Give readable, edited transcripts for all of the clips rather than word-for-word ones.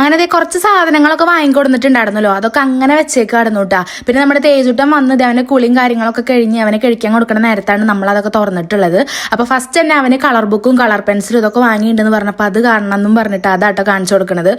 അങ്ങനെ കുറച്ച് സാധനങ്ങളൊക്കെ വാങ്ങിക്കൊടുത്തിട്ടുണ്ടായിരുന്നല്ലോ, അതൊക്കെ അങ്ങനെ വെച്ചേക്കായിരുന്നു കേട്ടാ. പിന്നെ നമ്മുടെ തേജുട്ടൻ വന്നത് അവന് കുളിയും കാര്യങ്ങളൊക്കെ കഴിഞ്ഞ് അവനെ കഴിക്കാൻ കൊടുക്കുന്ന നേരത്താണ് നമ്മൾ അതൊക്കെ തുറന്നിട്ടുള്ളത്. അപ്പൊ ഫസ്റ്റ് തന്നെ അവന് കളർ ബുക്കും കളർ പെൻസിലും ഇതൊക്കെ വാങ്ങിയിട്ടുണ്ടെന്ന് പറഞ്ഞപ്പോൾ അത് കാണണം എന്നും പറഞ്ഞിട്ട് അതാട്ടോ കാണിച്ചു കൊടുക്കുന്നത്.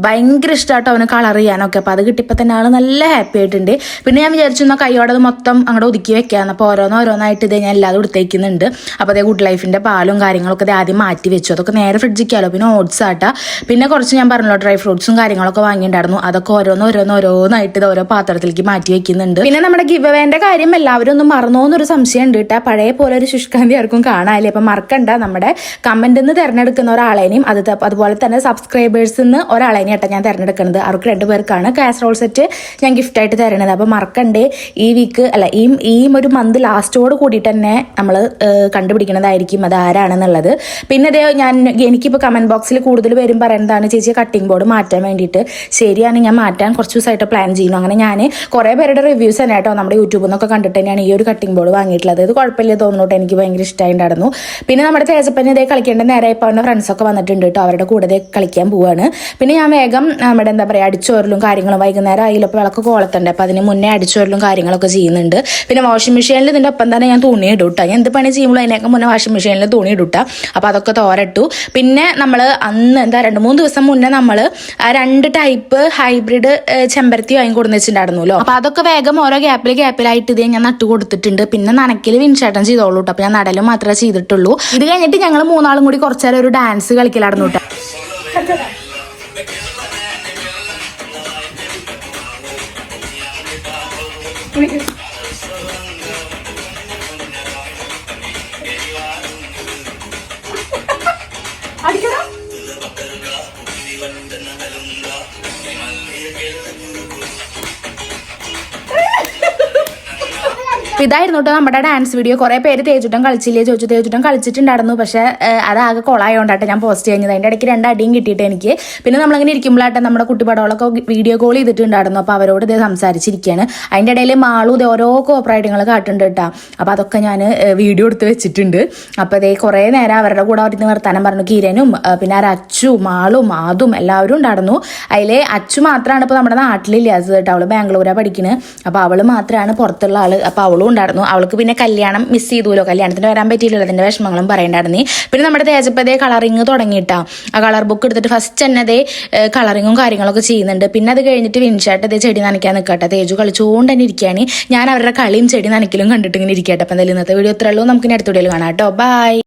ഭയങ്കര ഇഷ്ടമാട്ടോ അവന് കളർ ചെയ്യാനൊക്കെ. അപ്പൊ അത് കിട്ടിയപ്പോൾ തന്നെ ആള് നല്ല ഹാപ്പി ആയിട്ടുണ്ട്. പിന്നെ ഞാൻ വിചാരിച്ചു കൈയോടെ അത് മൊത്തം അങ്ങോട്ട് ഒതുക്കി വെക്കാന്ന്. അപ്പോൾ ഓരോന്നായിട്ട് ഇത് ഞാൻ എല്ലാതും എടുത്തേക്കുന്നുണ്ട്. അപ്പോൾ അതേ ഗുഡ് ലൈഫിന്റെ പാലും കാര്യങ്ങളൊക്കെ ആദ്യം മാറ്റി വെച്ചു. അതൊക്കെ നേരെ ഫ്രിഡ്ജിക്കാലോ. പിന്നെ ഓട്സ് ആട്ടാ. പിന്നെ കുറച്ച് ഞാൻ പറഞ്ഞല്ലോ ഡ്രൈ ഫ്രൂട്ട്സും കാര്യങ്ങളൊക്കെ വാങ്ങിയിട്ടുണ്ടായിരുന്നു. അതൊക്കെ ഓരോന്നായിട്ട് ഇത് ഓരോ പാത്രത്തിലേക്ക് മാറ്റി വെക്കുന്നുണ്ട്. പിന്നെ നമ്മുടെ ഗിവ് അവേന്റെ കാര്യം എല്ലാവരും ഒന്ന് മറന്നോന്നൊരു സംശയം ഉണ്ട് കേട്ടാ. പഴയ പോലെ ഒരു ശുഷ്കാന്തി ആർക്കും കാണാല്ലേ. അപ്പൊ മറക്കണ്ട, നമ്മുടെ കമന്റ് നിന്ന് തിരഞ്ഞെടുക്കുന്ന ഒരാളേനെയും അതുപോലെ തന്നെ സബ്സ്ക്രൈബേഴ്സ് നിന്ന് ഒരാളേനെയും കേട്ടോ ഞാൻ തിരഞ്ഞെടുക്കുന്നത്. അവർക്ക് 2 പേർക്കാണ് കാസറോൾ സെറ്റ് ഞാൻ ഗിഫ്റ്റ് ആയിട്ട് തരണത്. അപ്പൊ മറക്കണ്ടേ, ഈ വീക്ക് അല്ല ഈ ഒരു മന്ത് ലാസ്റ്റോട് കൂടിയിട്ട് തന്നെ നമ്മൾ കണ്ടുപിടിക്കുന്നതായിരിക്കും അത് ആരാണെന്നുള്ളത്. പിന്നെ അതേ എനിക്കിപ്പോൾ കമന്റ് ബോക്സിൽ കൂടുതൽ പേരും പറയുന്നതാണ് ചേച്ചി കട്ടിംഗ് ബോർഡ് മാറ്റാൻ വേണ്ടിയിട്ട്. ശരിയാണ്, ഞാൻ മാറ്റാൻ കുറച്ച് ദിവസമായിട്ട് പ്ലാൻ ചെയ്യുന്നു. അങ്ങനെ ഞാൻ കുറേ പേരുടെ റിവ്യൂസ് തന്നെ കേട്ടോ നമ്മുടെ യൂട്യൂബിൽ നിന്നൊക്കെ കണ്ടിട്ട് തന്നെയാണ് ഈ ഒരു കട്ടിംഗ് ബോർഡ് വാങ്ങിയിട്ടുള്ളത്. ഇത് കുഴപ്പമില്ല തോന്നുന്നു, എനിക്ക് ഭയങ്കര ഇഷ്ടമായിട്ടുണ്ടായിരുന്നു. പിന്നെ നമ്മുടെ തേജപ്പന് ഇതേ കളിക്കേണ്ട നേരെ ഇപ്പോൾ അവൻ്റെ ഫ്രണ്ട്സൊക്കെ വന്നിട്ടുണ്ട് കേട്ടോ. അവരുടെ കൂടെ കളിക്കാൻ പോവാണ്. പിന്നെ ഞാൻ വേഗം നമ്മുടെ എന്താ പറയുക അടിച്ചോരലും കാര്യങ്ങളും വൈകുന്നേരം ആയില്ലപ്പോൾ വിളക്ക് കോളത്തുണ്ട്. അപ്പോൾ അതിന് മുന്നേ അടിച്ചോരലും കാര്യങ്ങളൊക്കെ ചെയ്യുന്നുണ്ട്. പിന്നെ വാഷിംഗ് മെഷീനിൽ ഇതിൻ്റെ ഒപ്പം തന്നെ ഞാൻ തുണി ഇടുട്ടാ. ഞാൻ എന്ത് പണി ചെയ്യുമ്പോൾ അതിനൊക്കെ മുന്നേ വാഷിംഗ് മെഷീനിൽ തുണി ഇടുട്ടാ. അപ്പോൾ അതൊക്കെ തോരട്ടു. പിന്നെ നമ്മൾ അന്ന് 2-3 ദിവസം മുന്നേ നമ്മൾ 2 ടൈപ്പ് ഹൈബ്രിഡ് ചെമ്പരത്തി വാങ്ങിക്കൊടുന്ന് വെച്ചിട്ടുണ്ടായിരുന്നല്ലോ. അപ്പൊ അതൊക്കെ വേഗം ഓരോ ഗ്യാപ്പിലായിട്ട് ഇത് ഞാൻ നട്ടു കൊടുത്തിട്ടുണ്ട്. പിന്നെ നനയ്ക്കല് വിൻചേട്ടൻ ചെയ്തോളൂ കേട്ടോ. അപ്പൊ ഞാൻ നടലും മാത്രമേ ചെയ്തിട്ടുള്ളൂ. ഇത് കഴിഞ്ഞിട്ട് ഞങ്ങൾ 3 ആളും കൂടി കുറച്ചേരം ഒരു ഡാൻസ് കളിക്കലായിരുന്നു കേട്ടോ. ഇതായിരുന്നു കേട്ടോ നമ്മുടെ ഡാൻസ് വീഡിയോ. കുറേ പേര് തേജുട്ടൻ കളിച്ചില്ലേ ചോദിച്ചു. തേജുട്ടൻ കളിച്ചിട്ടുണ്ടായിരുന്നു, പക്ഷേ അതാകെ കൊളായോണ്ടാട്ടെ ഞാൻ പോസ്റ്റ് ചെയ്യുന്നത്. അതിൻ്റെ ഇടയ്ക്ക് 2 അടിയും കിട്ടിയിട്ട് എനിക്ക്. പിന്നെ നമ്മളങ്ങനെ ഇരിക്കുമ്പോഴാട്ടെ നമ്മുടെ കുട്ടിപ്പടകളൊക്കെ വീഡിയോ കോൾ ചെയ്തിട്ടുണ്ടായിരുന്നു. അപ്പോൾ അവരോട് ഇതേ സംസാരിച്ചിരിക്കുകയാണ്. അതിൻ്റെ ഇടയിൽ മാളും ഇത് ഓരോ കോപ്പറേറ്റിങ്ങൾ കാട്ടുന്നുണ്ട് കേട്ടോ. അപ്പോൾ അതൊക്കെ ഞാൻ വീഡിയോ എടുത്ത് വെച്ചിട്ടുണ്ട്. അപ്പോൾ അതേ കുറേ നേരം അവരുടെ കൂടെ അവർക്ക് വർത്താനം പറഞ്ഞു. കിരനും പിന്നെ അച്ചു മാളും അതും എല്ലാവരും ഉണ്ടായിരുന്നു. അതിലെ അച്ചു മാത്രമാണ് ഇപ്പോൾ നമ്മുടെ നാട്ടിലില്ലാത്തത് കേട്ടോ. അവള് ബാംഗ്ലൂരാണ് പഠിക്കുന്നത്. അപ്പോൾ അവള് മാത്രമാണ് പുറത്തുള്ള ആള്. അപ്പോൾ അവളും ഉണ്ടായിരുന്നു. അവൾക്ക് പിന്നെ കല്യാണം മിസ് ചെയ്തുല്ലോ, കല്യാണത്തിന് വരാൻ പറ്റിയില്ലല്ലോ, അതിന്റെ വിഷമങ്ങളും പറയണ്ടായിരുന്നു. പിന്നെ നമ്മുടെ തേജപ്പതേ കളറിങ് തുടങ്ങിയിട്ടാ. ആ കളർ ബുക്ക് എടുത്തിട്ട് ഫസ്റ്റ് തന്നെ അതേ കളറിങ്ങും കാര്യങ്ങളൊക്കെ ചെയ്യുന്നുണ്ട്. പിന്നെ അത് കഴിഞ്ഞിട്ട് വിൻഷാട്ട് അതേ ചെടി നനയ്ക്കാൻ നിൽക്കട്ടെ. തേജു കളിച്ചുകൊണ്ട് തന്നെ ഇരിക്കുകയാണ്. ഞാൻ അവരുടെ കളിയും ചെടി നനയ്ക്കലും കണ്ടിട്ട് ഇങ്ങനെ ഇരിക്കട്ടെ. അപ്പം എന്തായാലും ഇന്നത്തെ വീഡിയോ ഇത്രയുള്ളൂ. നമുക്ക് അടുത്ത വീഡിയോയിൽ കാണാം കേട്ടോ. ബൈ.